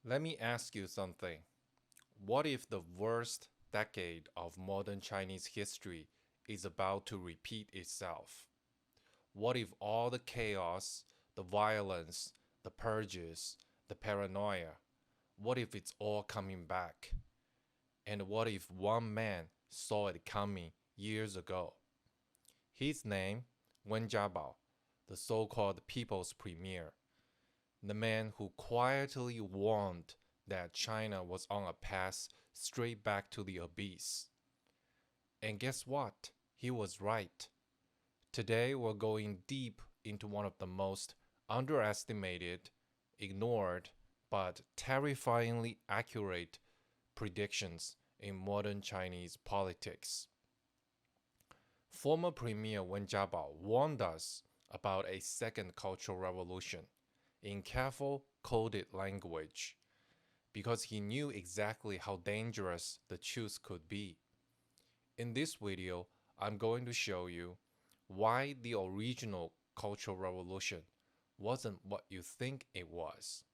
Let me ask you something. What if the worst decade of modern Chinese history is about to repeat itself? What if all the chaos, the violence, the purges, the paranoia, what if it's all coming back? And what if one man saw it coming years ago? His name, Wen Jiabao, the so-called People's Premier, the man who quietly warned that China was on a path straight back to the abyss. And guess what? He was right. Today we're going deep into one of the most underestimated, ignored, but terrifyingly accurate predictions in modern Chinese politics. Former Premier Wen Jiabao warned us about a second cultural revolution in careful, coded language because he knew exactly how dangerous the truth could be. In this video, I'm going to show you why the original Cultural Revolution wasn't what you think it was,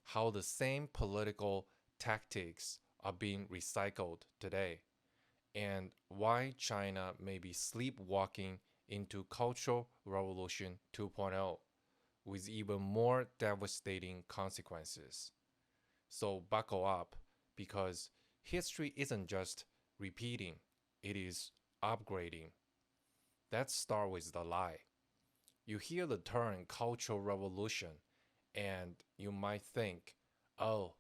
how the same political tactics are being recycled today, and why China may be sleepwalking into Cultural Revolution 2.0 with even more devastating consequences. So buckle up because history isn't just repeating, it is upgrading. Let's start with the lie. You hear the term Cultural Revolution and you might think, oh,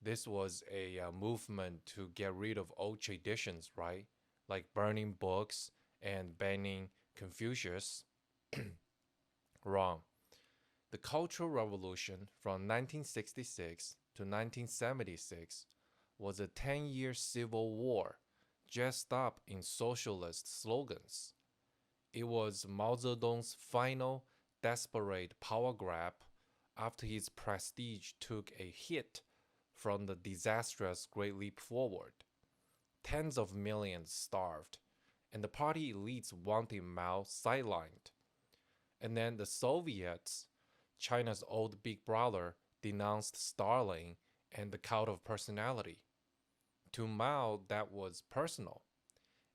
this was a movement to get rid of old traditions, right? Like burning books and banning Confucius. Wrong. The Cultural Revolution from 1966 to 1976 was a 10-year civil war dressed up in socialist slogans. It was Mao Zedong's final desperate power grab after his prestige took a hit from the disastrous Great Leap Forward. Tens of millions starved, and the party elites wanted Mao sidelined. And then the Soviets, China's old big brother, denounced Stalin and the cult of personality. To Mao, that was personal.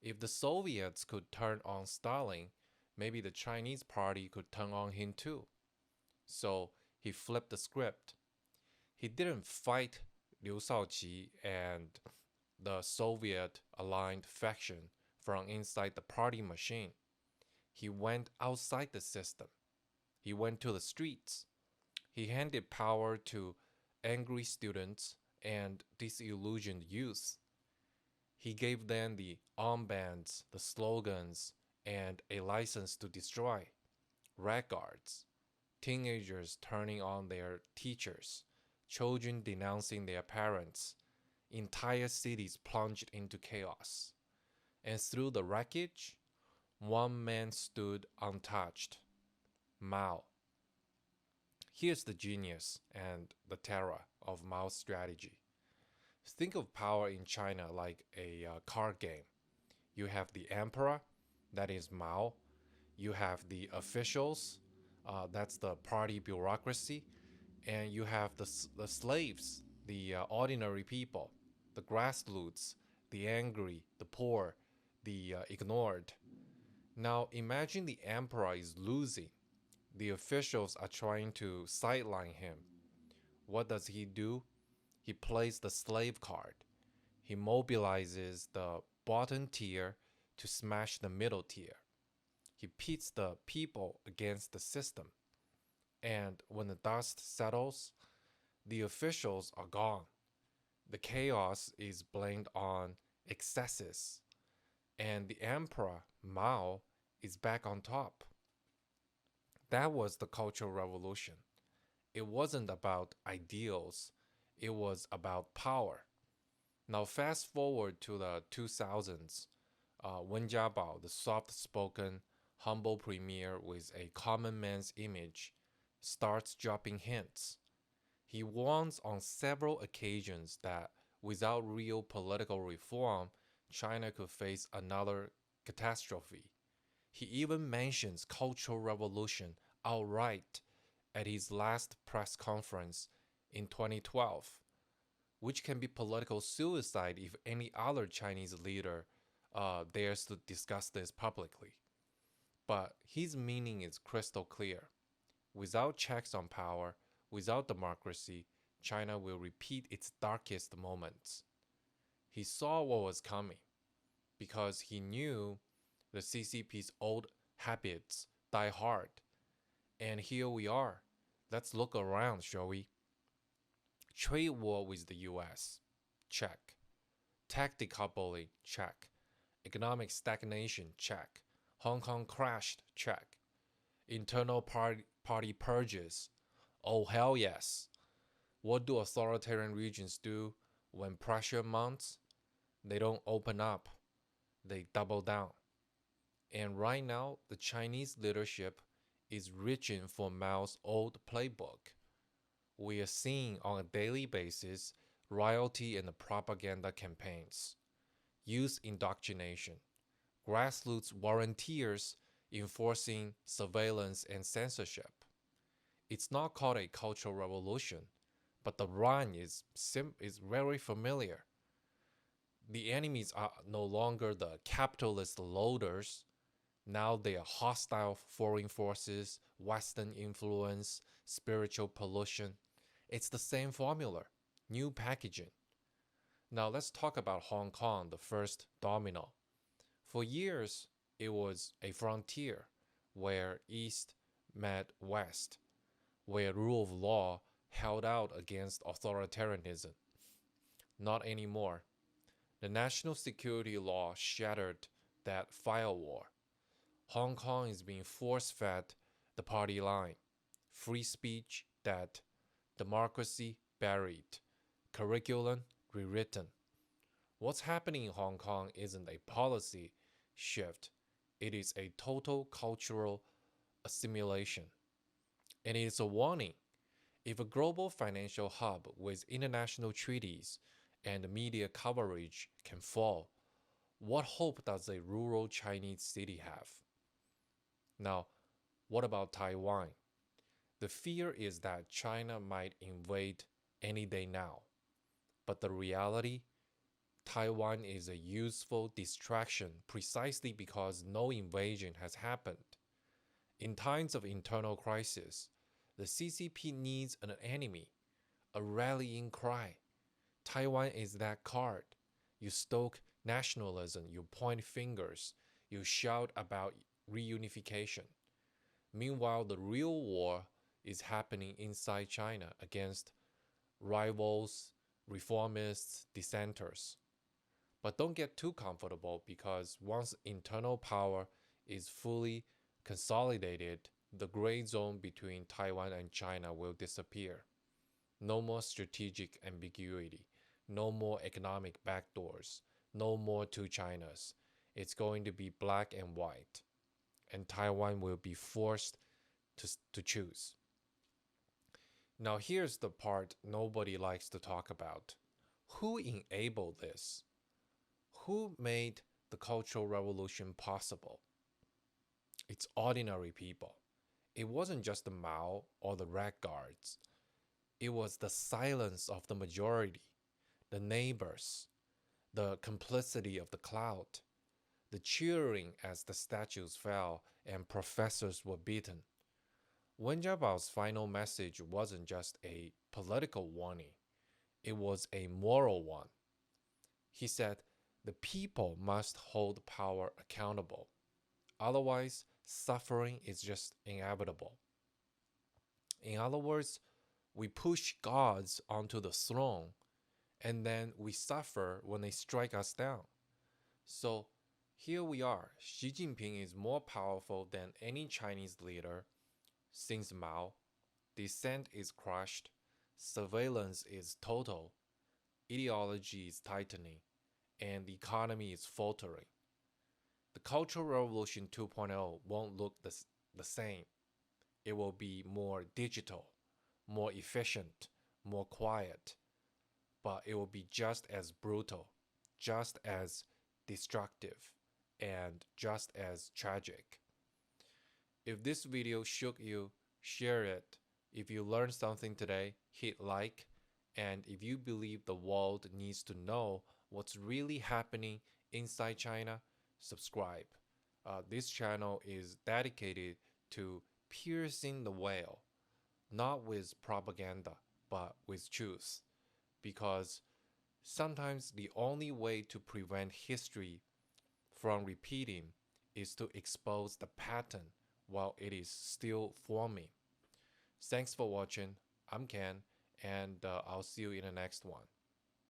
If the Soviets could turn on Stalin, maybe the Chinese party could turn on him too. So he flipped the script. He didn't fight Liu Shaoqi and the Soviet aligned faction from inside the party machine. He went outside the system. He went to the streets. He handed power to angry students and disillusioned youth. He gave them the armbands, the slogans, and a license to destroy. Red guards, teenagers turning on their teachers, children denouncing their parents, entire cities plunged into chaos. And through the wreckage, one man stood untouched: Mao. Here's the genius and the terror of Mao's strategy. Think of power in China like a card game. You have the emperor, that is Mao. You have the officials, that's the party bureaucracy. And you have the slaves, the ordinary people, the grassroots, the angry, the poor, the ignored. Now imagine the emperor is losing. The officials are trying to sideline him. What does he do? He plays the slave card. He mobilizes the bottom tier to smash the middle tier. He pits the people against the system. And when the dust settles, the officials are gone. The chaos is blamed on excesses. And the emperor, Mao, is back on top. That was the Cultural Revolution. It wasn't about ideals, it was about power. Now, fast forward to the 2000s. Wen Jiabao, the soft spoken, humble premier with a common man's image, starts dropping hints. He warns on several occasions that without real political reform, China could face another catastrophe. He even mentions Cultural Revolution outright at his last press conference in 2012, which can be political suicide if any other Chinese leader dares to discuss this publicly. But his meaning is crystal clear. Without checks on power, without democracy, China will repeat its darkest moments. He saw what was coming because he knew the CCP's old habits die hard. And here we are. Let's look around, shall we? Trade war with the US, check. Tech decoupling, check. Economic stagnation, check. Hong Kong crashed, check. Internal party purges, oh hell yes. What do authoritarian regions do when pressure mounts? They don't open up, they double down. And right now, the Chinese leadership is reaching for Mao's old playbook. We are seeing on a daily basis royalty and propaganda campaigns, youth indoctrination, grassroots volunteers enforcing surveillance and censorship. It's not called a cultural revolution, but the run is very familiar. The enemies are no longer the capitalist loaders. Now they are hostile foreign forces, Western influence, spiritual pollution. It's the same formula, new packaging. Now let's talk about Hong Kong, the first domino. For years, it was a frontier where East met West, where rule of law held out against authoritarianism. Not anymore. The national security law shattered that firewall. Hong Kong is being force-fed the party line. Free speech dead. Democracy buried. Curriculum rewritten. What's happening in Hong Kong isn't a policy shift. It is a total cultural assimilation. And it is a warning. If a global financial hub with international treaties and media coverage can fall, what hope does a rural Chinese city have? Now, what about Taiwan? The fear is that China might invade any day now. But the reality, Taiwan is a useful distraction precisely because no invasion has happened. In times of internal crisis, the CCP needs an enemy, a rallying cry. Taiwan is that card. You stoke nationalism, you point fingers, you shout about reunification. Meanwhile, the real war is happening inside China against rivals, reformists, dissenters. But don't get too comfortable because once internal power is fully consolidated, the gray zone between Taiwan and China will disappear. No more strategic ambiguity, no more economic backdoors, no more two Chinas. It's going to be black and white, and Taiwan will be forced to choose. Now here's the part nobody likes to talk about. Who enabled this? Who made the Cultural Revolution possible? It's ordinary people. It wasn't just the Mao or the Red Guards. It was the silence of the majority, the neighbors, the complicity of the crowd, the cheering as the statues fell and professors were beaten. Wen Jiabao's final message wasn't just a political warning, it was a moral one. He said, the people must hold power accountable. Otherwise, suffering is just inevitable. In other words, we push gods onto the throne, and then we suffer when they strike us down. So here we are. Xi Jinping is more powerful than any Chinese leader since Mao. Dissent is crushed. Surveillance is total. Ideology is tightening. And the economy is faltering. The Cultural Revolution 2.0 won't look the same. It will be more digital, more efficient, more quiet, but it will be just as brutal, just as destructive, and just as tragic. If this video shook you, share it. If you learned something today, hit like. And if you believe the world needs to know what's really happening inside China, subscribe. This channel is dedicated to piercing the veil, not with propaganda, but with truth. Because sometimes the only way to prevent history from repeating is to expose the pattern while it is still forming. Thanks for watching. I'm Ken, and I'll see you in the next one.